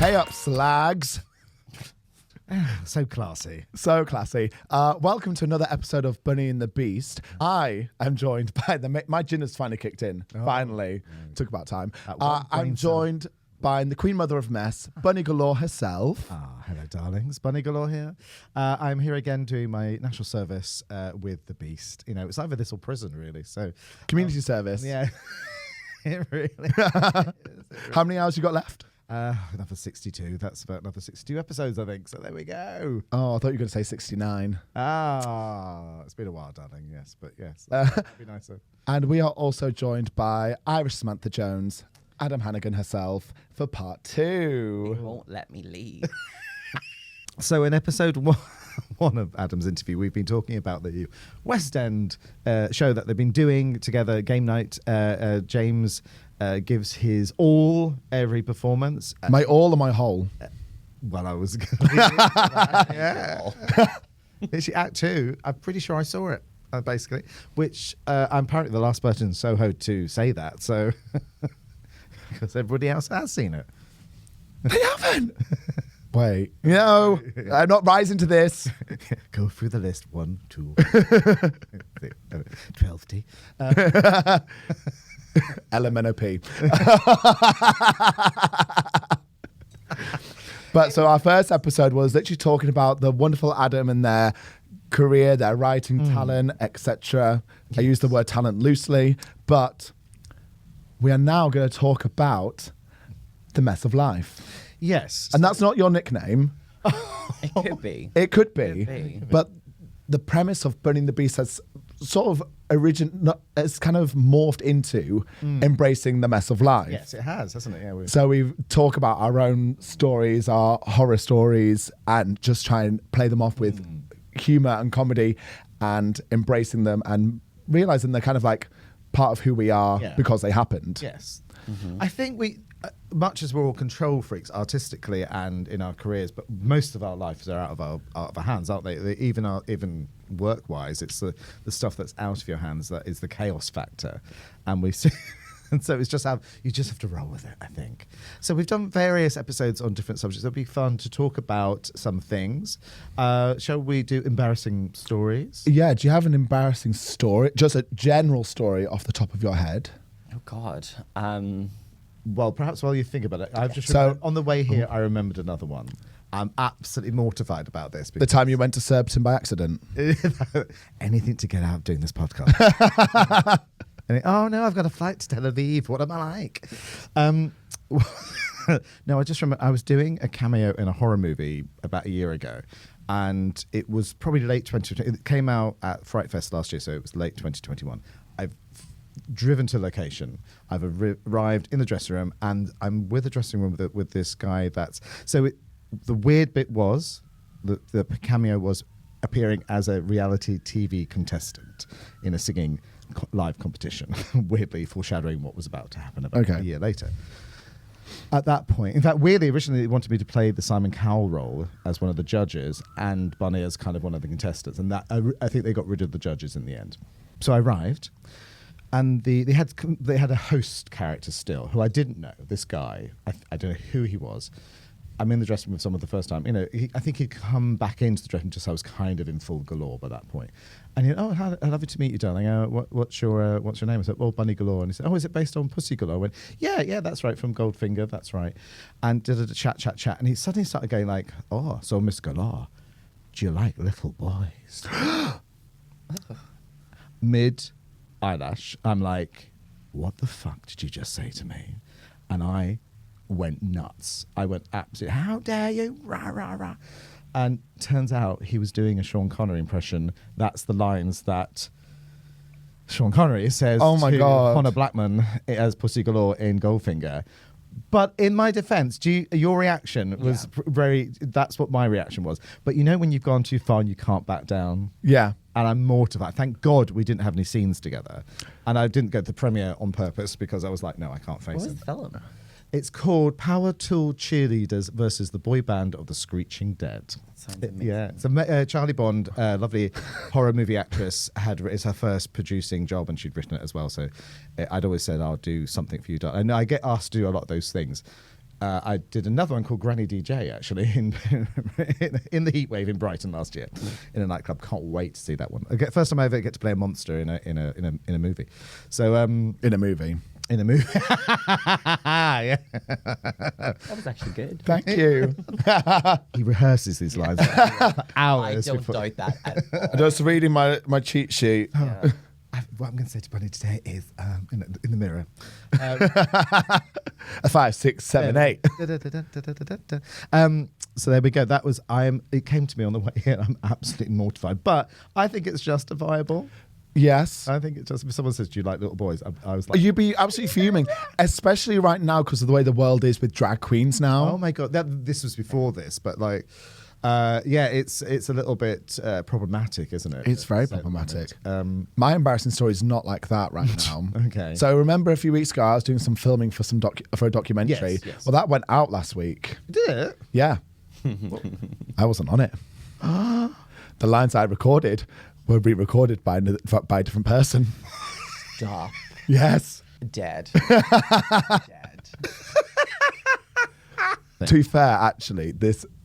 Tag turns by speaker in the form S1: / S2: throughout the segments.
S1: Hey up, slags.
S2: So classy.
S1: So classy. Welcome to another episode of Bunny and the Beast. I am joined by my gin has finally kicked in. Finally. Took about time. I'm joined by the Queen Mother of Mess, Bunny Galore herself.
S2: Hello, darlings. Bunny Galore here. I'm here again doing my national service with the Beast. You know, it's either this or prison, really. So
S1: Community service.
S2: Yeah. It really
S1: How many hours you got left?
S2: Another 62. That's about another 62 episodes, I think. So there we go.
S1: Oh, I thought you were going to say 69.
S2: It's been a while, darling. Yes, but yes. That'd be nicer.
S1: And we are also joined by Irish Samantha Jones, Adam Hannigan herself, for part 2.
S3: They won't let me leave.
S2: So in episode one of Adam's interview, we've been talking about the West End show that they've been doing together, game night. James gives his all every performance.
S1: My all or my whole?
S2: Well, I was going to yeah. Literally Act 2, I'm pretty sure I saw it, basically, which I'm apparently the last person in Soho to say that, so because everybody else has seen it.
S1: They haven't! Wait, no, I'm not rising to this.
S2: Go through the list. 1, 2, 12T.
S1: LMNOP. But so our first episode was literally talking about the wonderful Adam and their career, their writing talent, etc. I use the word talent loosely, but we are now going to talk about the mess of life.
S2: Yes.
S1: And that's not your nickname.
S3: It could be.
S1: It could be. But the premise of Bunny and the Beast has sort of it's kind of morphed into embracing the mess of life.
S2: Yes, it has, hasn't it? Yeah.
S1: So we talk about our own stories, our horror stories, and just try and play them off with humor and comedy and embracing them and realizing they're kind of like part of who we are because they happened.
S2: Yes. Mm-hmm. I think we, much as we're all control freaks artistically and in our careers, but most of our lives are out of our hands, aren't they? Even work-wise, it's the stuff that's out of your hands that is the chaos factor, and we see. And so it's just you just have to roll with it, I think. So we've done various episodes on different subjects. It'll be fun to talk about some things. Shall we do embarrassing stories?
S1: Yeah. Do you have an embarrassing story? Just a general story off the top of your head?
S3: Oh, God.
S2: Well, perhaps while you think about it, I've just on the way here, I remembered another one. I'm absolutely mortified about this.
S1: The time you went to Surbiton by accident?
S2: Anything to get out of doing this podcast. Oh no, I've got a flight to Tel Aviv. What am I like? No, I just remember I was doing a cameo in a horror movie about a year ago, and it was probably late 2020. It came out at Fright Fest last year, so it was late 2021. I've driven to location. I've arrived in the dressing room, and I'm with the dressing room with this guy. The weird bit was the cameo was appearing as a reality TV contestant in a singing live competition, weirdly foreshadowing what was about to happen about a year later. At that point, in fact, weirdly, originally they wanted me to play the Simon Cowell role as one of the judges and Bunny as kind of one of the contestants, and that I think they got rid of the judges in the end. So I arrived, and they had a host character still, who I didn't know. This guy, I don't know who he was. I'm in the dressing room with someone the first time. You know, I think he'd come back into the dressing room just so I was kind of in full galore by that point. And how lovely to meet you, darling. What's your name? I said, well, Bunny Galore. And he said, oh, is it based on Pussy Galore? I went, yeah, that's right, from Goldfinger, that's right. And did a chat. And he suddenly started going like, oh, so Miss Galore, do you like little boys? Mid eyelash, I'm like, what the fuck did you just say to me? And I went nuts. I went absolutely, how dare you? Rah, rah, rah. And turns out he was doing a Sean Connery impression. That's the lines that Sean Connery says to Connor Blackman as Pussy Galore in Goldfinger. But in my defense, your reaction was that's what my reaction was. But you know when you've gone too far and you can't back down? Yeah. And I'm mortified. Thank God we didn't have any scenes together. And I didn't go to the premiere on purpose because I was like, no, I can't face
S3: What
S2: him.
S3: was the film?
S2: It's called Power Tool Cheerleaders versus the Boy Band of the Screeching Dead.
S3: Sounds amazing.
S2: Yeah, it's Charlie Bond, lovely horror movie actress, it's her first producing job, and she'd written it as well. So I'd always said, I'll do something for you. And I get asked to do a lot of those things. I did another one called Granny DJ actually in the Heatwave in Brighton last year in a nightclub. Can't wait to see that one. First time I ever get to play a monster in a movie. So
S1: In a movie.
S2: in a movie. Yeah.
S3: That was actually good.
S1: Thank you.
S2: He rehearses these lines for hours
S3: I don't
S2: before.
S3: doubt that at all.
S1: I'm just reading my cheat sheet.
S3: Yeah.
S2: What I'm going to say to Bunny today is in the mirror.
S1: A 5, 6, 7, 8.
S2: So there we go. That was it came to me on the way here. I'm absolutely mortified, but I think it's justifiable.
S1: Yes.
S2: I think it's just if someone says, "Do you like little boys?" I was like,
S1: You'd be absolutely fuming, especially right now because of the way the world is with drag queens now.
S2: "Oh my god!" This was before this, but like, yeah, it's a little bit problematic, isn't it?
S1: It's very
S2: At a certain
S1: problematic.
S2: moment.
S1: My embarrassing story is not like that right now.
S2: Okay.
S1: So remember a few weeks ago, I was doing some filming for for a documentary.
S2: Yes.
S1: Well, that went out last week.
S2: Did it?
S1: Yeah. I wasn't on it. The lines I recorded were re-recorded by a different person.
S3: Stop.
S1: Yes.
S3: Dead. Dead.
S1: To be fair, actually,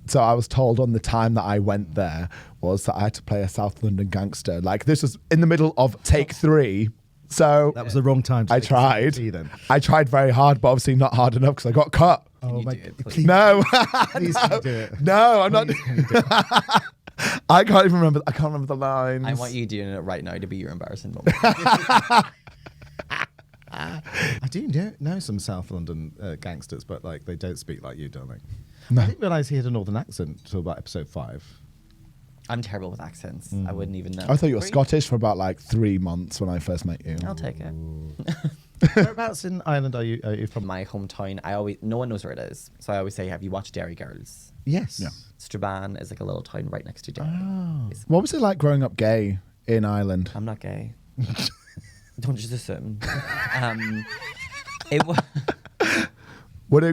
S1: so I was told on the time that I went there was that I had to play a South London gangster. Like this was in the middle of take 3. So
S2: That was the wrong time. To
S1: I
S2: take a
S1: tried.
S2: selfie then.
S1: I tried very hard, but obviously not hard enough because I got cut.
S3: Can you
S2: my
S3: do it,
S2: God.
S3: please?
S1: No.
S2: Please can you do it?
S1: No, I'm not.
S2: Please can you do it?
S1: I can't even remember. I can't remember the lines.
S3: I want you doing it right now to be your embarrassing moment.
S2: I do know some South London gangsters, but like they don't speak like you, darling.
S1: No.
S2: I didn't realise he had a northern accent until about episode 5.
S3: I'm terrible with accents. I wouldn't even know.
S1: I thought you were
S3: Three?
S1: Scottish for about like 3 months when I first met you.
S3: I'll take it.
S2: Whereabouts in Ireland are you from?
S3: My hometown, no one knows where it is. So I always say, have you watched Derry Girls?
S2: Yes.
S1: Yeah.
S3: Strabane is like a little town right next to Derry. It's-
S1: What was it like growing up gay in Ireland?
S3: I'm not gay. Don't just assume. It was.
S1: What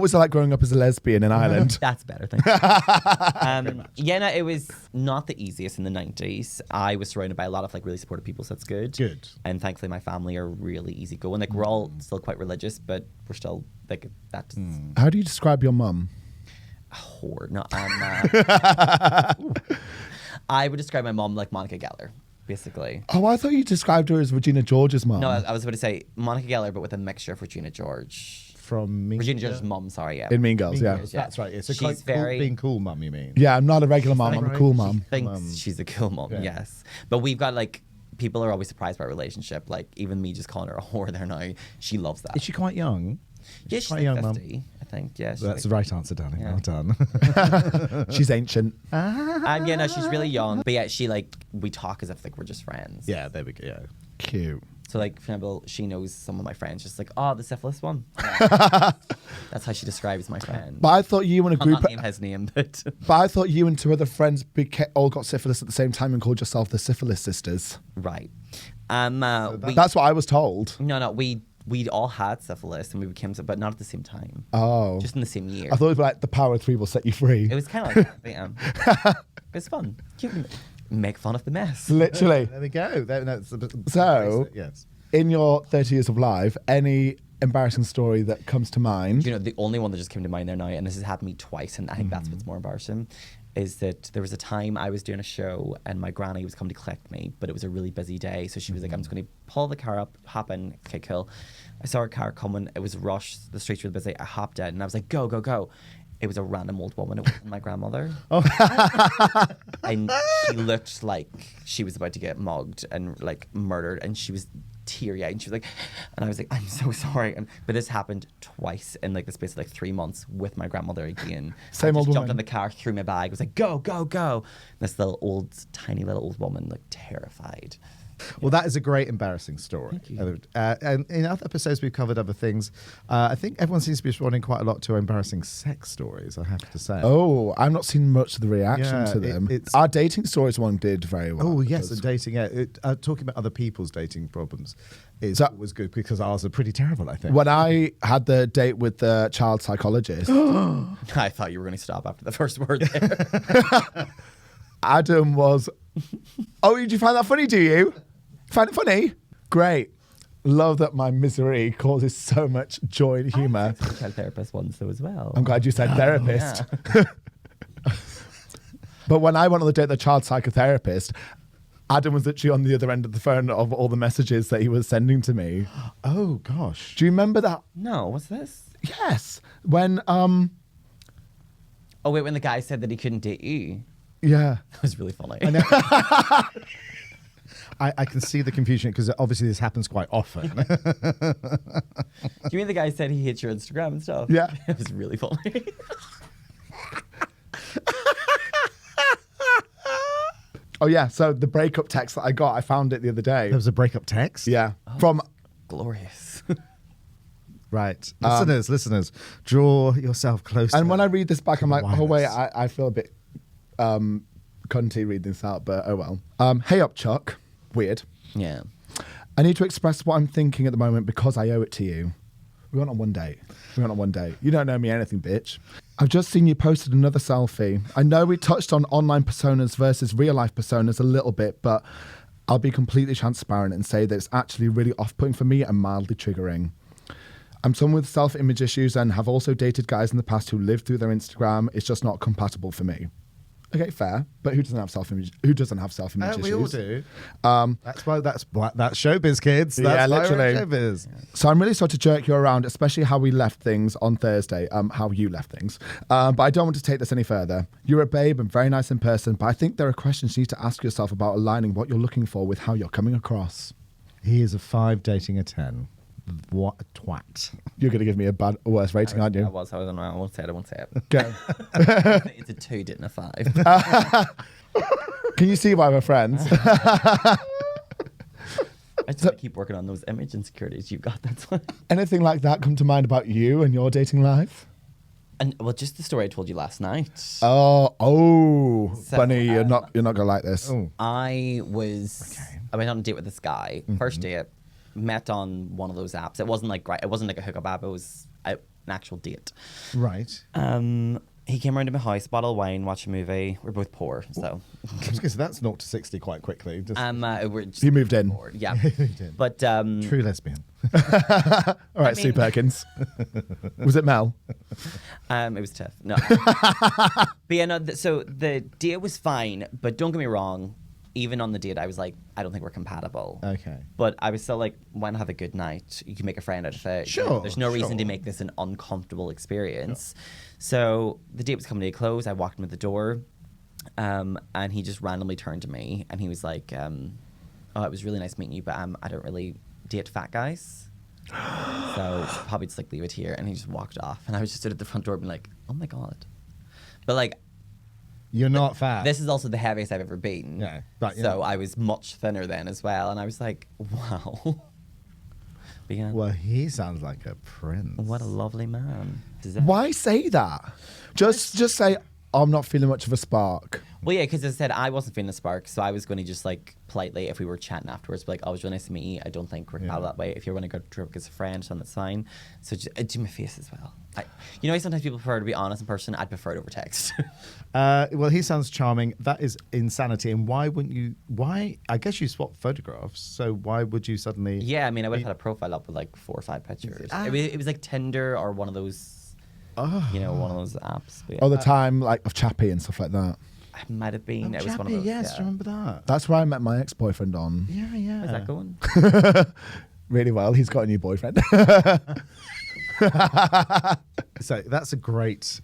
S1: was it like growing up as a lesbian in Ireland?
S3: That's better, thank you. Yeah, no, it was not the easiest in the 90s. I was surrounded by a lot of like really supportive people, so that's good.
S2: Good.
S3: And thankfully, my family are really easygoing. Like we're all still quite religious, but we're still like that's
S1: How do you describe your mum?
S3: a whore. No, I would describe my mom like Monica Geller, basically.
S1: Oh, I thought you described her as Regina George's mum.
S3: No, I was about to say Monica Geller, but with a mixture of Regina George.
S2: From me.
S3: Regina George's mum, sorry, yeah.
S1: in Mean Girls, yeah.
S3: Girls, yeah.
S2: That's right. Yeah. So
S3: She's
S2: quite
S3: very-
S2: being cool, mum. You mean?
S1: Yeah, I'm not a regular mum. I'm a cool mum.
S3: Thinks she's a cool mom,
S2: Yeah.
S3: yes. But we've got like people are always surprised by our relationship. Like even me just calling her a whore there now, she loves that.
S2: Is she quite young?
S3: Yeah, she's
S2: quite
S3: like
S2: young, mum?
S3: 50, I think. Yeah, she's
S2: That's the
S3: like,
S2: right answer, darling.
S3: Yeah.
S2: Well done.
S1: She's ancient.
S3: yeah, no, she's really young. But yeah, she like we talk as if like we're just friends.
S2: Yeah, there we go. Yeah.
S1: Cute.
S3: So like, for example, she knows some of my friends, just like, oh, the syphilis one. That's how she describes my friend.
S1: But I thought you and a
S3: I'll
S1: group.
S3: not name his name, but
S1: But I thought you and 2 other friends all got syphilis at the same time and called yourself the Syphilis Sisters.
S3: right.
S1: That's what I was told.
S3: No, we all had syphilis and we became, but not at the same time.
S1: Oh.
S3: Just in the same year.
S1: I thought it was like the power of 3 will set you free.
S3: It was kind of like that, but yeah. It was fun. You can make fun of the mess.
S1: Literally.
S2: There we go.
S1: So-
S2: yes.
S1: In your 30 years of life, any embarrassing story that comes to mind?
S3: You know, the only one that just came to mind there now, and this has happened to me twice, and I think that's what's more embarrassing, is that there was a time I was doing a show and my granny was coming to collect me, but it was a really busy day, so she was like, I'm just going to pull the car up, hop in, okay, cool. I saw her car coming, it was rushed, the streets were busy, I hopped in, and I was like, go, go, go. It was a random old woman, it wasn't my grandmother. And she looked like she was about to get mugged and like murdered, and she was teary-eyed, and she was like, and I was like, I'm so sorry. But this happened twice in like the space of like 3 months with my grandmother again.
S1: Same
S3: I
S1: old
S3: just jumped
S1: woman.
S3: in the car, threw my bag, was like, go, go, go. And this tiny little old woman, like terrified.
S2: Well, that is a great embarrassing story.
S3: Thank you.
S2: And in other episodes, we've covered other things. I think everyone seems to be responding quite a lot to embarrassing sex stories, I have to say.
S1: Oh, I've not seen much of the reaction
S2: Yeah,
S1: to them.
S2: it's-
S1: Our dating stories one did very well.
S2: Oh, yes, and
S1: because-
S2: dating. Yeah, talking about other people's dating problems is
S1: So-
S2: was good because ours are pretty terrible, I think.
S1: When I had the date with the child psychologist,
S3: I thought you were going to stop after the first word there.
S1: Adam was, oh, did you find that funny, do you? Find it funny? Great. love that my misery causes so much joy and humour.
S3: I was a child therapist once though as well.
S1: I'm glad you said therapist.
S3: Yeah.
S1: But when I went on the date with the child psychotherapist, Adam was literally on the other end of the phone of all the messages that he was sending to me.
S2: Oh gosh.
S1: Do you remember that?
S3: No, what's this?
S1: Yes. When
S3: Oh wait, when the guy said that he couldn't date you.
S1: yeah.
S3: That was really funny.
S2: I know. I can see the confusion because obviously this happens quite often.
S3: Do you mean the guy said he hit your Instagram and stuff?
S1: Yeah.
S3: It was really funny.
S1: Oh yeah. So the breakup text that I got, I found it the other day.
S2: There was a breakup text.
S1: Yeah. From
S3: Glorious.
S2: Right. Listeners, draw yourself closer.
S1: and when I read this back, I'm like, oh wait,
S2: wireless.
S1: I feel a bit cunty reading this out, but oh well. Hey up, Chuck. Weird.
S3: Yeah.
S1: I need to express what I'm thinking at the moment because I owe it to you. We went on one date. You don't know me anything, bitch. I've just seen you posted another selfie. I know we touched on online personas versus real life personas a little bit, but I'll be completely transparent and say that it's actually really off-putting for me and mildly triggering. I'm someone with self-image issues and have also dated guys in the past who lived through their Instagram. It's just not compatible for me. Okay, fair. But who doesn't have self-image? Who doesn't have self-image issues?
S2: We all do. That's showbiz, kids. That's
S1: Yeah,
S2: why we're
S1: literally.
S2: showbiz.
S1: So I'm really sorry to jerk you around, especially how we left things on Thursday. How you left things. But I don't want to take this any further. You're a babe and very nice in person, but I think there are questions you need to ask yourself about aligning what you're looking for with how you're coming across.
S2: He is a 5 dating a 10. What a twat.
S1: You're going to give me a worse rating, aren't
S3: I
S1: you?
S3: was. I won't say it.
S1: Go.
S3: It's a 2, didn't a 5.
S1: Can you see why we're friends?
S3: I just want to keep working on those image insecurities you've got. That's why.
S1: Anything like that come to mind about you and your dating life?
S3: And well, just the story I told you last night.
S1: Oh,
S3: So,
S1: Bunny, you're not gonna like this.
S2: Oh.
S3: I went on a date with this guy. First date, met on one of those apps. It wasn't like it wasn't like a hookup app. It was an actual date.
S2: Right.
S3: He came around to my house, bottle of wine, watch a movie. We're both poor, so.
S2: So that's 0 to 60 quite quickly. Just
S3: We're just
S1: He moved in.
S3: bored. Yeah,
S2: did.
S3: but
S2: true lesbian.
S1: All right, Sue Perkins. Was it Mel?
S3: it was tough. No, but yeah, no. So the date was fine, but don't get me wrong. Even on the date, I was like, I don't think we're compatible.
S2: Okay.
S3: But I was still like, why not have a good night? You can make a friend out of it.
S2: Sure,
S3: There's no reason to
S2: sure.
S3: make this an uncomfortable experience. So the date was coming to a close. I walked him at the door, and he just randomly turned to me and he was like, "Oh, it was really nice meeting you, but I don't really date fat guys. So probably just like leave it here." And he just walked off, and I was just stood at the front door, being like, "Oh my god!" But like,
S2: You're not fat.
S3: this is also the heaviest I've ever been.
S2: Yeah, but,
S3: So I was much thinner then as well, and I was like, "Wow." But yeah,
S2: Well, he sounds like a prince.
S3: what a lovely man.
S1: Why say that? Just say, I'm not feeling much of a spark.
S3: Well, yeah, because as I said, I wasn't feeling a spark, so I was going to just like politely, if we were chatting afterwards, be like, "Oh, it was really nice to meet you. I don't think we're compatible that way. If you want to go to drink as a friend, then that's fine." So just, do my face as well. Sometimes people prefer to be honest in person. I'd prefer it over text.
S2: Well, he sounds charming. That is insanity. And why wouldn't you? Why? I guess you swapped photographs. So why would you suddenly?
S3: Yeah, I mean, I would have had a profile up with like 4 or 5 pictures. It was like Tinder or one of those, one of those apps. But,
S1: All the time, like of Chappie and stuff like that.
S3: it might have been.
S2: Oh,
S3: It was one of
S2: Chappie,
S3: those.
S2: yes,
S3: yeah.
S2: do you remember that?
S1: That's where I met my ex-boyfriend on.
S2: Yeah, yeah.
S3: How's that going?
S1: Really well. He's got a new boyfriend.
S2: So that's a great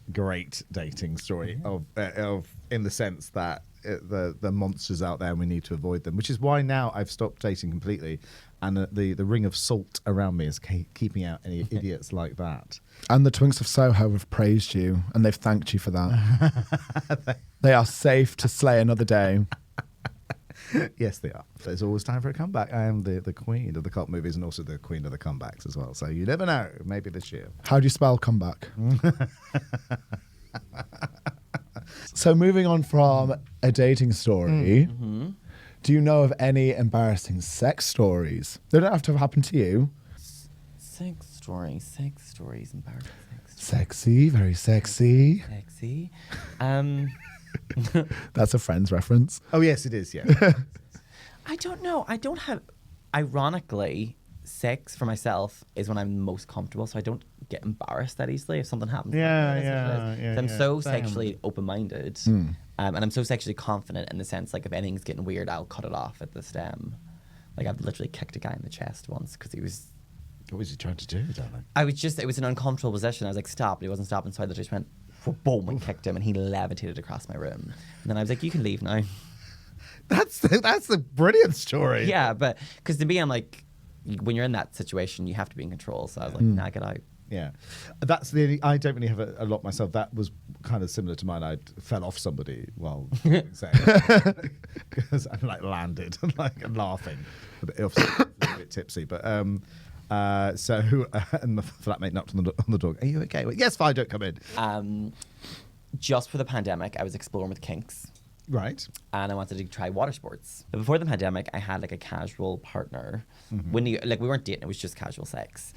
S2: dating story of in the sense that the monsters out there and we need to avoid them, which is why now I've stopped dating completely, and the ring of salt around me is keeping out any idiots like that.
S1: And the Twinks of Soho have praised you, and they've thanked you for that. They are safe to slay another day.
S2: Yes, they are. There's always time for a comeback. I am the queen of the cult movies and also the queen of the comebacks as well. So you never know. Maybe this year.
S1: How do you spell comeback? So moving on from a dating story, do you know of any embarrassing sex stories? They don't have to have happened to you.
S3: Sex stories, embarrassing sex
S1: Sexy, very sexy.
S3: sexy.
S1: That's a Friends reference.
S2: Oh yes, it is. Yeah.
S3: I don't know. I don't have. Ironically, sex for myself is when I'm most comfortable, so I don't get embarrassed that easily if something happens. I'm so sexually open-minded, and I'm so sexually confident in the sense, like, if anything's getting weird, I'll cut it off at the stem. Like, I've literally kicked a guy in the chest once because he was...
S2: What was he trying to do, darling?
S3: It was an uncomfortable position. I was like, stop, but he wasn't stopping, so I literally just went, boom, and kicked him, and he levitated across my room. And then I was like, you can leave now.
S2: That's a brilliant story.
S3: Yeah, but because to me, I'm like, when you're in that situation, you have to be in control. So I was like, nah, get out.
S2: Yeah, I don't really have a lot myself. That was kind of similar to mine. I fell off somebody while saying because I like landed and like laughing, a bit tipsy. But and my flatmate knocked on the door. Are you okay? Well, yes, fine. Don't come in.
S3: Just for the pandemic, I was exploring with kinks.
S2: Right.
S3: And I wanted to try water sports. But before the pandemic, I had like a casual partner. When we weren't dating, it was just casual sex.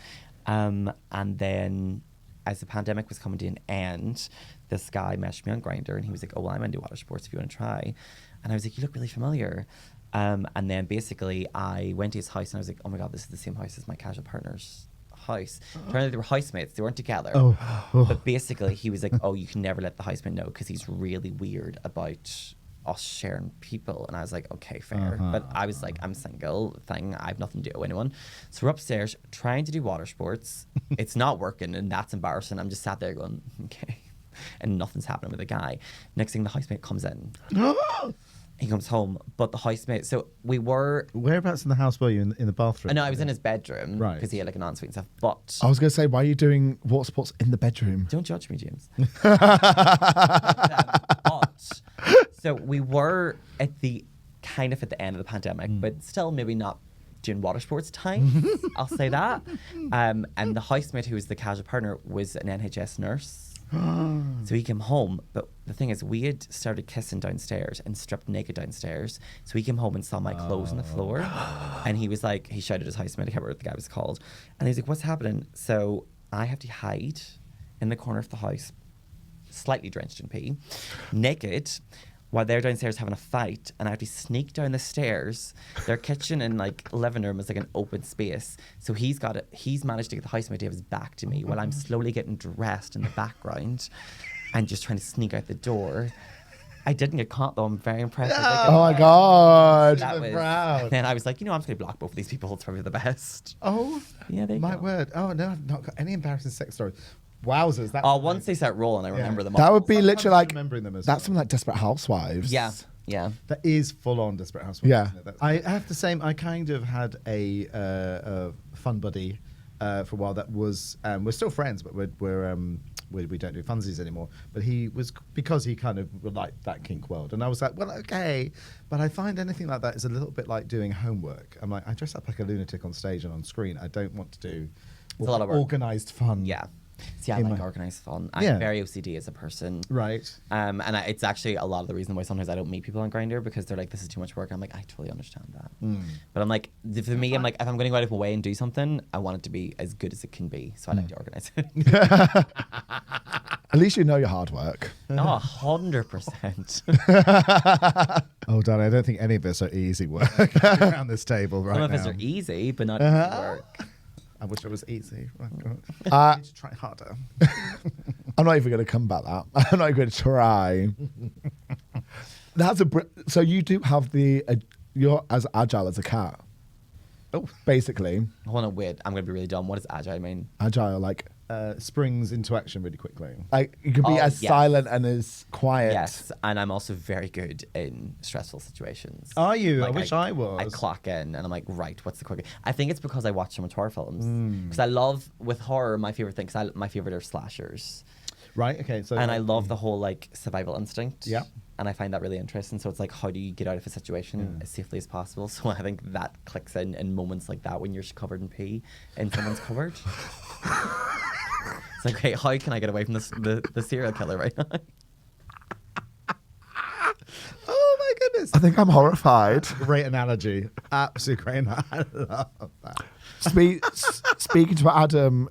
S3: And then as the pandemic was coming to an end, this guy messaged me on Grindr and he was like, oh, well, I'm into water sports if you want to try. And I was like, you look really familiar. And then basically I went to his house and I was like, oh my God, this is the same house as my casual partner's house. Apparently they were housemates. They weren't together. But basically he was like, oh, you can never let the housemate know because he's really weird about us sharing people. And I was like, okay, fair. But I was like, I'm single thing. I have nothing to do with anyone. So we're upstairs trying to do water sports. It's not working and that's embarrassing. I'm just sat there going, okay. And nothing's happening with the guy. Next thing the housemate comes in. He comes home, but the housemate, so we were...
S2: Whereabouts in the house were you? In the bathroom?
S3: No, I was in his bedroom.
S2: Right.
S3: Because he had like an ensuite and stuff, but...
S1: I was going to say, why are you doing water sports in the bedroom?
S3: Don't judge me, James. So we were at the end of the pandemic, but still maybe not doing water sports time. I'll say that. And the housemate, who was the casual partner, was an NHS nurse. So he came home, but the thing is, we had started kissing downstairs and stripped naked downstairs. So he came home and saw my clothes on the floor, and he was like, he shouted at his housemate, I can't remember what the guy was called, and he's like, "What's happening?" So I have to hide in the corner of the house, slightly drenched in pee, naked, while they're downstairs having a fight, and I have to sneak down the stairs. Their kitchen and like living room is like an open space. So he's managed to get the housemate to have his back to me while I'm slowly getting dressed in the background and just trying to sneak out the door. I didn't get caught though. I'm very impressed.
S1: Oh my God.
S3: And then I was like, I'm just going to block both of these people. It's probably the best.
S2: Oh,
S3: yeah, they
S2: my word. Oh no, I've not got any embarrassing sex stories. Wowzers.
S3: Once they start rolling, I remember them all.
S1: That would be literally like,
S2: remembering them as
S1: that's something like Desperate Housewives.
S3: Yeah.
S2: That is full on Desperate Housewives.
S1: Yeah.
S2: I have to say, I kind of had a fun buddy for a while that was, we're still friends, but we don't do funsies anymore. But he was, because he kind of liked that kink world. And I was like, well, okay. But I find anything like that is a little bit like doing homework. I'm like, I dress up like a lunatic on stage and on screen. I don't want to do
S3: a lot of work.
S2: Organised fun.
S3: Yeah. See, I like organised fun. I'm very OCD as a person.
S2: Right.
S3: And it's actually a lot of the reason why sometimes I don't meet people on Grindr, because they're like, this is too much work. I'm like, I totally understand that. But I'm like, for me, I'm like, if I'm going to go out of my way and do something, I want it to be as good as it can be. So I like to organise it.
S1: At least you know your hard work.
S3: Oh, 100%.
S2: Oh, darling, I don't think any of us are easy work around this table right now.
S3: Some of us are easy, but not easy work.
S2: I wish it was easy.
S1: I
S2: need to try harder.
S1: I'm not even going to come back that. I'm not even going to try. So you do have you're as agile as a cat.
S2: Oh,
S1: basically.
S3: Hold on, wait. I'm going to be really dumb. What does agile mean?
S1: Agile, like
S2: springs into action really quickly.
S1: Like you can be as silent and as quiet.
S3: Yes, and I'm also very good in stressful situations.
S2: Are you?
S3: Like,
S2: I wish I was.
S3: I clock in and I'm like, right, what's the quick? I think it's because I watch so much horror films. Because I love, with horror, my favorite thing, my favorite are slashers.
S2: Right, okay. So
S3: and I love the whole like survival instinct.
S2: Yeah.
S3: And I find that really interesting. So it's like, how do you get out of a situation as safely as possible? So I think that clicks in moments like that when you're covered in pee in someone's cupboard. It's like, hey, how can I get away from the serial killer right now?
S2: Oh my goodness.
S1: I think I'm horrified.
S2: Great analogy. Absolutely great. I love that.
S1: Speaking to Adam,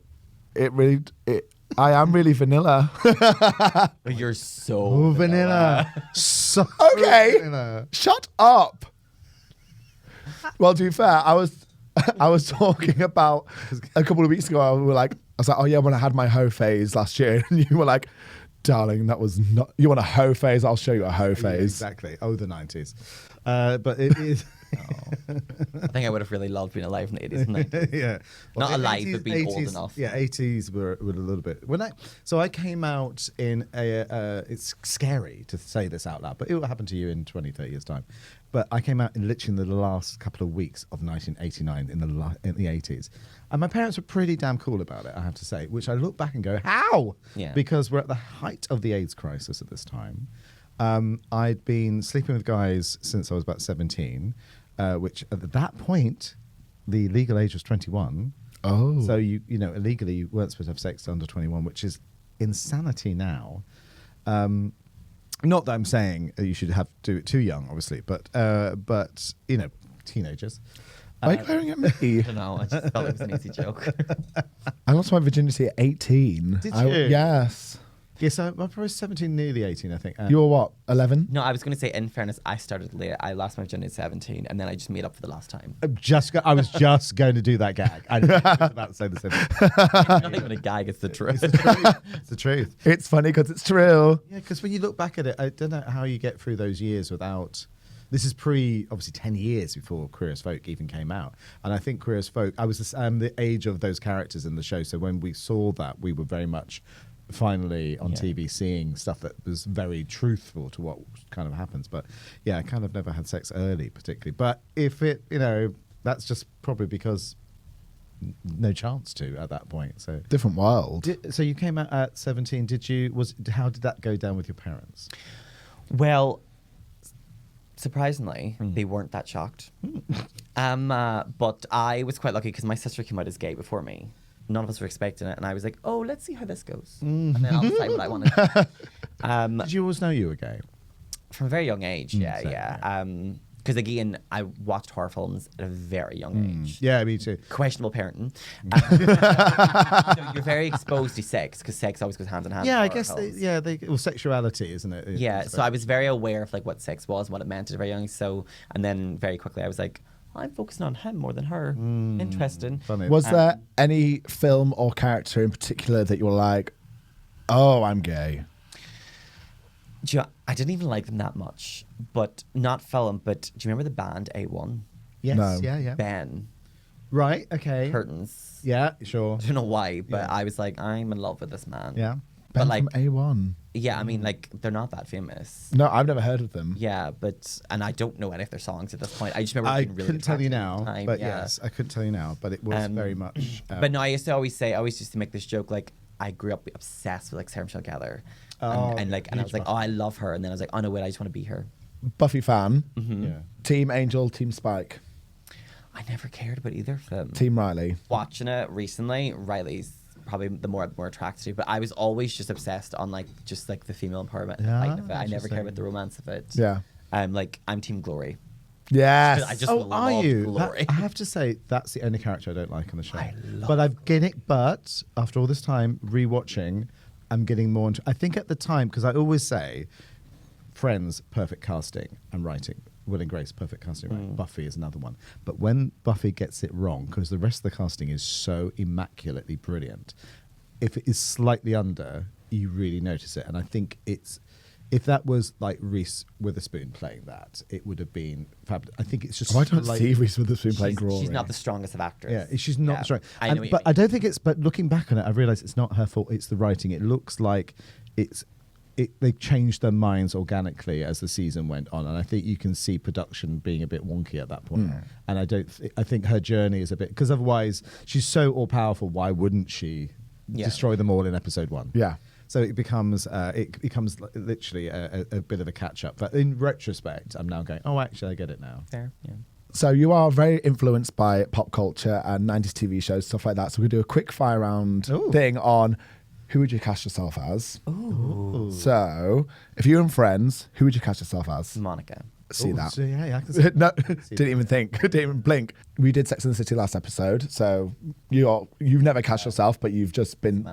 S1: I am really vanilla.
S3: You're so
S2: vanilla. So
S1: okay.
S2: vanilla.
S1: Shut up. Well, to be fair, I was I was talking about a couple of weeks ago. I was like, oh yeah, when I had my hoe phase last year, and you were like, darling, that was not. You want a hoe phase? I'll show you a hoe phase.
S2: Yeah, exactly. Oh, the 90s. But it is.
S3: I think I would have really loved being alive in the 80s and 90s.
S2: Yeah.
S3: Not
S2: the
S3: alive, but being old enough.
S2: Yeah, 80s were a little bit. So I came out in a. It's scary to say this out loud, but it will happen to you in 20, 30 years' time. But I came out in literally in the last couple of weeks of 1989 in the 80s. And my parents were pretty damn cool about it, I have to say, which I look back and go, how?
S3: Yeah.
S2: Because we're at the height of the AIDS crisis at this time. I'd been sleeping with guys since I was about 17, which at that point, the legal age was 21.
S1: Oh.
S2: So, you know, illegally, you weren't supposed to have sex under 21, which is insanity now. Not that I'm saying you should do it too young, obviously, but you know, teenagers.
S1: Why are you glaring at me?
S3: I don't know. I just felt it was an easy joke.
S1: I lost my virginity at 18.
S2: Did you?
S1: Yes.
S2: Yes, I was 17, nearly 18, I think.
S1: You were what, 11?
S3: No, I was going to say, in fairness, I started late. I lost my virginity at 17, and then I just made up for the last time.
S2: I was just going to do that gag. I was about to say the same thing.
S3: It's not even a gag, it's the truth.
S2: It's the truth.
S1: It's funny because it's true.
S2: Yeah, because when you look back at it, I don't know how you get through those years without. This is obviously 10 years before Queer as Folk even came out. And I think Queer as Folk, I was the age of those characters in the show. So when we saw that, we were very much finally on TV seeing stuff that was very truthful to what kind of happens. But yeah, I kind of never had sex early particularly. But if it, you know, that's just probably because no chance to at that point. So
S1: Different world.
S2: so you came out at 17. How did that go down with your parents?
S3: Well, surprisingly, they weren't that shocked. But I was quite lucky because my sister came out as gay before me. None of us were expecting it, and I was like, "Oh, let's see how this goes," and then I'll decide what I want to do.
S2: Did you always know you were gay?
S3: From a very young age,
S2: Same,
S3: yeah. Because again, I watched horror films at a very young age.
S2: Yeah, me too.
S3: Questionable parenting. So you're very exposed to sex because sex always goes hand in hand.
S2: Yeah,
S3: with
S2: I
S3: horror
S2: guess.
S3: films.
S2: Sexuality, isn't it?
S3: Yeah, so I was very aware of like what sex was and what it meant at a very young. So, and then very quickly I was like, I'm focusing on him more than her. Interesting.
S2: Funny.
S1: Was there any film or character in particular that you were like, oh, I'm gay?
S3: Do you know, I didn't even like them that much, but not film. But do you remember the band A1?
S2: Yes.
S1: No.
S2: Yeah.
S3: Ben
S2: Right. Okay.
S3: Curtains.
S2: Yeah. Sure.
S3: I don't know why, but
S2: Yeah.
S3: I was like, I'm in love with this man.
S2: Yeah.
S3: But
S1: Ben
S3: like,
S1: from A1.
S3: yeah, I mean, like, they're not that famous.
S1: No, I've never heard of them.
S3: Yeah, and I don't know any of their songs at this point. I just remember
S2: I
S3: being really
S2: couldn't tell you
S3: attracted at
S2: now,
S3: the time,
S2: but
S3: yeah.
S2: yes, I couldn't tell you now, but it was very much.
S3: But no, I used to always used to make this joke, like, I grew up obsessed with, like, Sarah Michelle Gellar.
S2: Oh,
S3: and I was like, oh, I love her. And then I was like, oh, no, wait, I just want to be her.
S1: Buffy fan.
S3: Mm-hmm.
S2: Yeah.
S1: Team Angel, Team Spike.
S3: I never cared about either of them.
S1: Team Riley.
S3: Watching it recently, Riley's probably the more attracted to, but I was always just obsessed on like just like the female empowerment and the fight of it. I never cared about the romance of it.
S1: Yeah.
S3: I'm Team Glory.
S1: Yes.
S3: I just
S2: Oh,
S3: love
S2: are you?
S3: Glory.
S2: I have to say that's the only character I don't like on the show.
S3: I love
S2: but I've getting it. But after all this time rewatching, I'm getting more into. I think at the time, because I always say, Friends, perfect casting and writing. Will and Grace, perfect casting, right? Buffy is another one. But when Buffy gets it wrong, because the rest of the casting is so immaculately brilliant, if it is slightly under, you really notice it. And I think if that was like Reese Witherspoon playing that, it would have been fabulous. I think it's just.
S1: Oh, I don't
S2: like,
S1: see Reese Witherspoon playing Glory.
S3: She's not the strongest of actors.
S2: Yeah, she's not strong.
S3: I know what you
S2: but
S3: mean.
S2: I don't think it's. But looking back on it, I realised it's not her fault. It's the writing. It looks like they changed their minds organically as the season went on, and I think you can see production being a bit wonky at that point. And I think her journey is a bit, because otherwise she's so all powerful. Why wouldn't she destroy them all in episode 1?
S1: Yeah.
S2: So it becomes literally a bit of a catch up. But in retrospect, I'm now going, oh, actually, I get it now.
S3: Fair. Yeah.
S1: So you are very influenced by pop culture and 90s TV shows, stuff like that. So we do a quick fire round thing on who would you cast yourself as?
S3: Ooh.
S1: So if you're in Friends, who would you cast yourself as?
S3: Monica.
S1: See
S2: Ooh,
S1: that.
S2: so yeah, I can see
S1: No,
S2: See
S1: didn't even think. Didn't even blink. We did Sex and the City last episode, so you've never cast yourself, but you've just been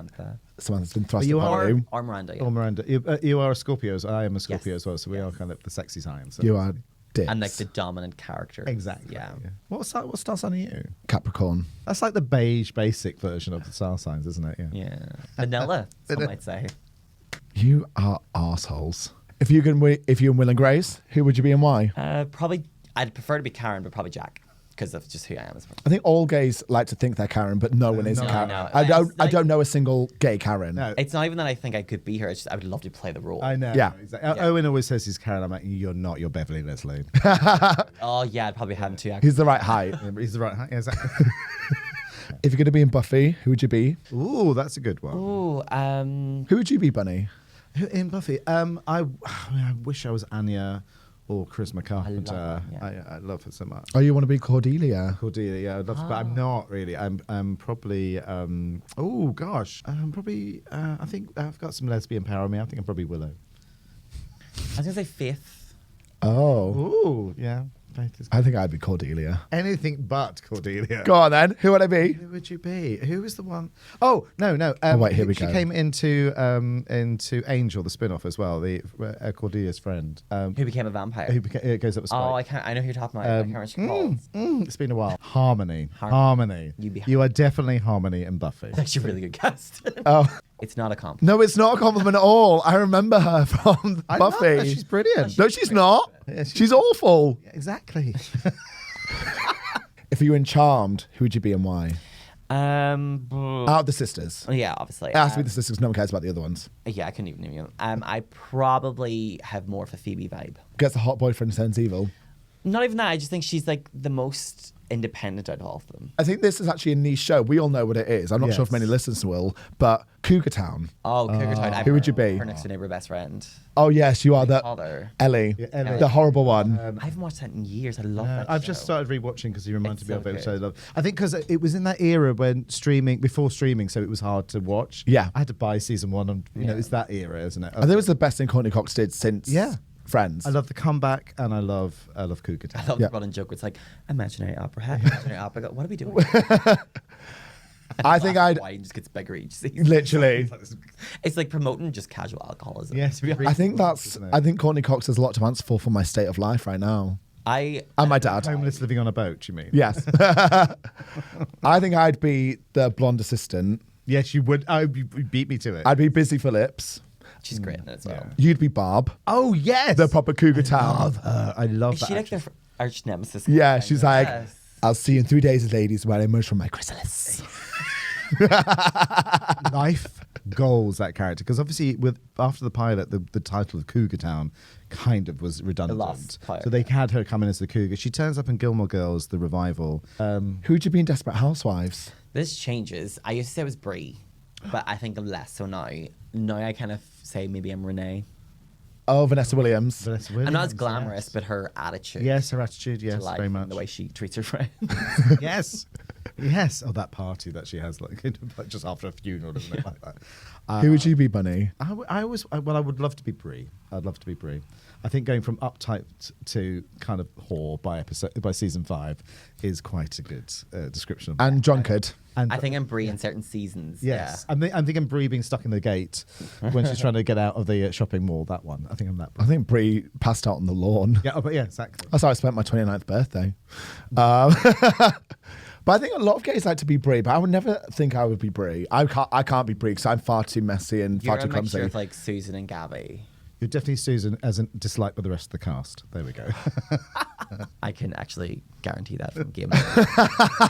S1: Samantha's been thrust upon you.
S3: Or Miranda. Yeah.
S2: Oh, Miranda, you are a Scorpio. I am a Scorpio as well, so we are kind of the sexy signs. So
S1: You are Dibs.
S3: And like the dominant character.
S2: Exactly.
S3: Yeah.
S2: What star sign are you?
S1: Capricorn.
S2: That's like the beige basic version of the star signs, isn't it?
S3: Yeah. Vanilla, some might say.
S1: You are arseholes. If you and Will and Grace, who would you be and why?
S3: Probably, I'd prefer to be Karen, but probably Jack. Because of just who I am as well.
S1: I think all gays like to think they're Karen, but no one is
S2: no,
S1: Karen.
S3: no.
S1: I don't know a single gay Karen.
S2: No.
S3: It's not even that I think I could be her. It's just I would love to play the role.
S2: I know.
S1: Yeah.
S2: Exactly. Owen always says he's Karen. I'm like, you're not. You're Beverly Leslie.
S3: Oh yeah, I'd probably have him too. Actually.
S1: He's the right height.
S2: He's the right height. Yeah, exactly.
S1: If you're going to be in Buffy, who would you be?
S2: Ooh, that's a good one.
S3: Ooh,
S1: Who would you be, Bunny?
S2: In Buffy, I wish I was Anya or Charisma Carpenter. I love her so much.
S1: Oh, you want to be Cordelia?
S2: Cordelia, yeah, I'd love to, but I'm not really. I'm probably. Oh gosh, I'm probably. I think I've got some lesbian power in me. I think I'm probably Willow.
S3: I was gonna say Faith.
S1: Oh.
S2: Ooh, yeah. Faith is
S1: I think I'd be Cordelia.
S2: anything but Cordelia.
S1: Go on then. Who would I be?
S2: Who would you be? Who was the one? Oh no.
S1: wait, here we
S2: she
S1: go.
S2: came into Angel, the spin-off as well. The Cordelia's friend.
S3: Who became a vampire?
S2: Who goes up with Spike.
S3: Oh, I can't. I know who you're talking about. I can't remember what she called.
S2: It's been a while. Harmony.
S3: Harmony. You'd be
S2: You are definitely Harmony and Buffy.
S3: It's actually a really good cast.
S1: Oh.
S3: It's not a compliment.
S1: No, it's not a compliment at all. I remember her from
S2: I love
S1: Buffy.
S2: her. She's brilliant.
S1: No, she's not.
S2: Yeah,
S1: she's awful.
S2: Yeah, exactly.
S1: If you were in Charmed, who would you be and why? Out of the sisters.
S3: Yeah, obviously.
S1: It has to be the sisters. No one cares about the other ones.
S3: Yeah, I couldn't even name you. I probably have more of a Phoebe vibe.
S1: Gets a hot boyfriend, turns evil.
S3: Not even that. I just think she's like the most independent out of all of them.
S1: I think this is actually a niche show. We all know what it is. I'm not sure if many listeners will, but Cougar Town.
S3: Oh, Cougar Town.
S1: Who would you be?
S3: Her next door neighbor best friend.
S1: Oh, yes, you are the
S3: Father.
S1: Ellie.
S2: Yeah, Ellie.
S1: The horrible one.
S3: I haven't watched that in years. I love that
S2: I've
S3: show.
S2: just started rewatching because you reminded
S3: It's
S2: me
S3: so
S2: of it, which I
S3: good.
S2: love. I think because it was in that era when before streaming, so it was hard to watch.
S1: Yeah.
S2: I had to buy season one, and you know, it's that era, isn't it?
S1: I think it was the best thing Courtney Cox did since Friends.
S2: I love the comeback, and I love Cougar Town.
S3: I love
S1: Yeah.
S3: the running joke where it's like, imaginary opera. Imaginary opera. What are we doing?
S1: I think I'd
S3: Wine just gets bigger each season.
S1: literally.
S3: It's like promoting just casual alcoholism.
S2: Yes, to be honest.
S1: I think I think Courtney Cox has a lot to answer for my state of life right now.
S3: And
S1: my dad.
S2: Homeless living on a boat. You mean?
S1: Yes. I think I'd be the blonde assistant.
S2: Yes, you would. Oh, you beat me to it.
S1: I'd be Busy Phillips.
S3: She's great in it as well.
S1: You'd be Barb,
S2: Oh yes,
S1: the proper Cougar Town.
S2: I love
S3: Is
S2: that.
S3: she like
S2: actress.
S3: their arch nemesis?
S1: Yeah, she's like,
S3: Yes.
S1: I'll see you in 3 days, ladies, when I emerge from my chrysalis.
S2: life goals, that character, because obviously after the pilot, the title of Cougar Town kind of was redundant.
S3: lost pilot,
S2: So they had her come in as the Cougar. She turns up in Gilmore Girls, the revival.
S1: Who would you be in Desperate Housewives?
S3: This changes. I used to say it was Brie, but I think less so now. Now I kind of say maybe I'm Renee.
S1: Oh, Vanessa Williams.
S2: Vanessa
S3: I'm not as
S2: Williams,
S3: glamorous,
S2: yes.
S3: but her attitude.
S2: Yes, her attitude.
S3: to
S2: Yes,
S3: life
S2: very
S3: and
S2: much.
S3: the way she treats her friends.
S2: yes, yes. Oh, that party that she has, like just after a funeral, isn't it? Like that.
S1: Who would you be, Bunny?
S2: I would love to be Brie. I'd love to be Brie. I think going from uptight to kind of whore by season 5 is quite a good description.
S1: And drunkard.
S2: And
S3: I think I'm Brie in certain seasons.
S2: yes, I'm thinking Brie being stuck in the gate when she's trying to get out of the shopping mall. That one. I think I'm that.
S1: I think Brie passed out on the lawn.
S2: Yeah, but yeah, exactly.
S1: That's how I spent my 29th birthday. But I think a lot of gays like to be Brie, but I would never think I would be Brie. I can't be Brie because I'm far too messy and
S3: You're
S1: far
S3: a
S1: too
S3: mixture
S1: clumsy.
S3: of like Susan and Gabby.
S2: You're definitely Susan, as in disliked by the rest of the cast. There we go.
S3: I can actually guarantee that from Game of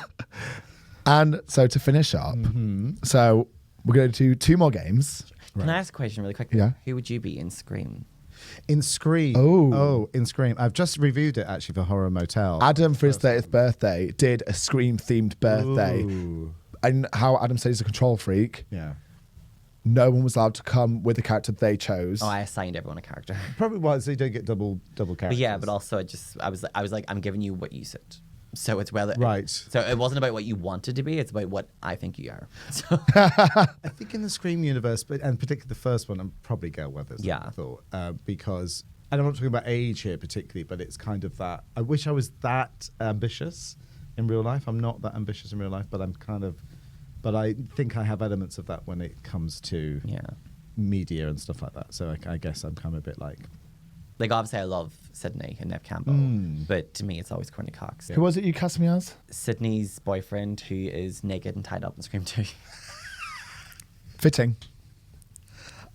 S1: And so to finish up, so we're going to do 2 more games.
S3: Can I ask a question really quickly?
S1: Yeah.
S3: Who would you be in Scream?
S2: In Scream.
S1: Oh.
S2: In Scream. I've just reviewed it actually for Horror Motel.
S1: Adam, for his 30th birthday, did a Scream-themed birthday.
S2: Ooh.
S1: And how Adam said he's a control freak.
S2: Yeah.
S1: No one was allowed to come with the character they chose.
S3: Oh, I assigned everyone a character.
S2: Probably was, so you don't get double characters.
S3: But yeah, but also I was like, I'm giving you what you said. So it's whether
S2: Right.
S3: So it wasn't about what you wanted to be; it's about what I think you are. So
S2: I think in the Scream universe, and particularly the first one, I'm probably Gail Weathers.
S3: Yeah.
S2: I thought because, and I'm not talking about age here particularly, but it's kind of that. I wish I was that ambitious in real life. I'm not that ambitious in real life, but I'm kind of. But I think I have elements of that when it comes to
S3: yeah,
S2: media and stuff like that. So I guess I'm kind of a bit like
S3: Like, obviously, I love Sydney and Nev Campbell, but to me, it's always Courtney Cox.
S1: Who was it you cast me as?
S3: Sydney's boyfriend, who is naked and tied up in Scream 2.
S1: Fitting.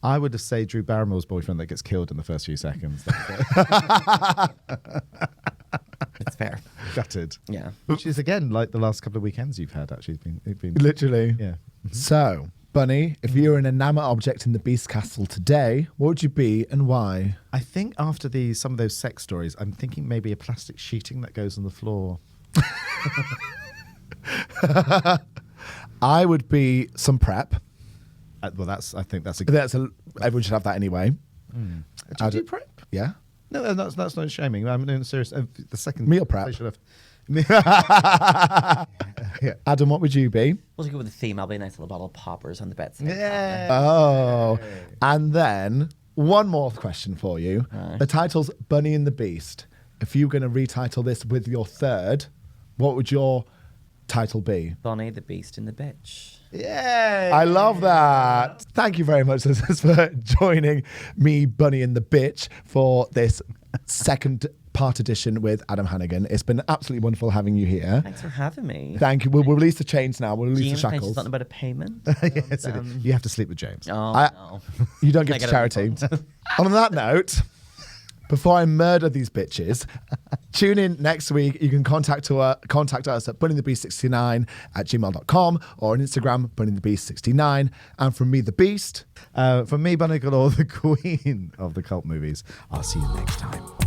S2: I would have said Drew Barrymore's boyfriend that gets killed in the first few seconds.
S3: It's fair.
S2: Gutted.
S3: Yeah.
S2: Which is, again, like the last couple of weekends you've had, actually. It's been
S1: Literally.
S2: yeah.
S1: So, Bunny, if you were an enamel object in the Beast Castle today, what would you be and why?
S2: I think after some of those sex stories, I'm thinking maybe a plastic sheeting that goes on the floor.
S1: I would be some prep.
S2: Well, I think that's a
S1: Everyone should have that anyway.
S2: Do you do prep?
S1: Yeah.
S2: No, that's not shaming. I'm doing serious. The second
S1: Meal prep.
S2: they should have.
S1: Yeah. Adam, what would you be?
S3: We'll go with the theme. I'll be a nice little bottle of poppers on the bedside.
S2: Yeah.
S1: Oh. And then one more question for you.
S3: Right.
S1: The title's Bunny and the Beast. If you were going to retitle this with your third, what would your title be?
S3: Bonnie, the Beast, and the Bitch.
S2: Yay!
S1: I love that. Thank you very much, listeners, for joining me, Bunny and the Bitch, for this second part edition with Adam Hannigan. It's been absolutely wonderful having you here.
S3: Thanks for having me.
S1: Thank you. We'll release the chains now. We'll release
S3: James
S1: the
S3: mentioned
S1: shackles.
S3: something about a payment.
S2: Yes, it is. You have to sleep with James.
S3: Oh, no.
S1: You don't give
S3: I
S1: to
S3: get a
S1: charity.
S3: refund.
S1: On that note, before I murder these bitches, tune in next week. You can contact us at bunnythebeast69@gmail.com or on Instagram, bunnythebeast69. And from me, the Beast.
S2: From me, Bunny Galore, the queen of the cult movies. I'll see you next time.